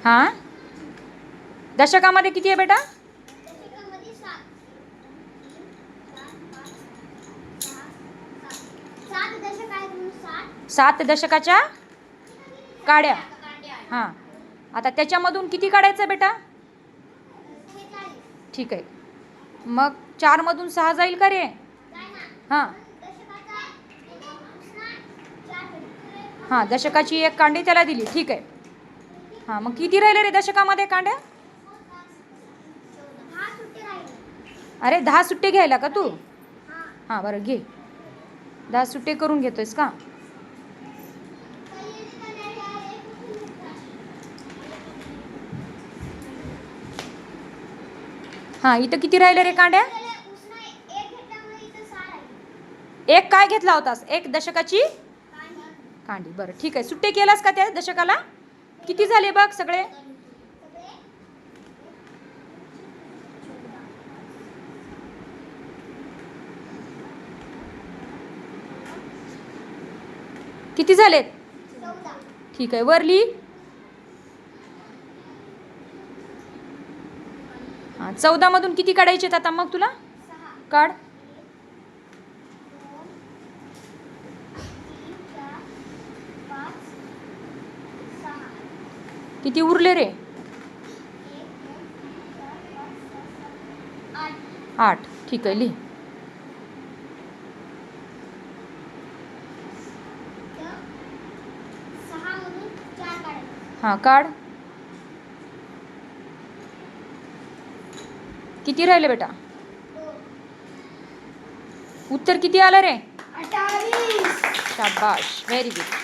हां, दशकामध्ये किती आहे बेटा? 7 दशकाच्या काड्या. हां, आता त्याच्यामधून किती काढायचं बेटा? ठीक आहे. मग 4 मधून 6 जाईल का रे? हां हां, दशकाची एक कांडी त्याला दिली. ठीक आहे. हां, मग किती राहिले रे दशकामध्ये कांड्या? अरे 10 सुट्टे घ्यायला का तू? हां, बरं घे. 10 सुट्टे करून घेतोयस का? हां, इथं किती राहिले रे कांड्या? एक काय घेतला होतास? एक दशकाची कांडी. बरं ठीक आहे. सुट्टे केलास का त्या दशकाला? किती झाले बघ सगळे? किती झालेत? ठीक आहे. वर लिही. हां, 14 मधून किती काढायचे आता मग तुला? काढ. किती उरले रे? 8. ठीक आहे, लिही. हां, काढ. किती राहिले बेटा? उत्तर किती आलं रे? 28. शाबाश, व्हेरी गुड.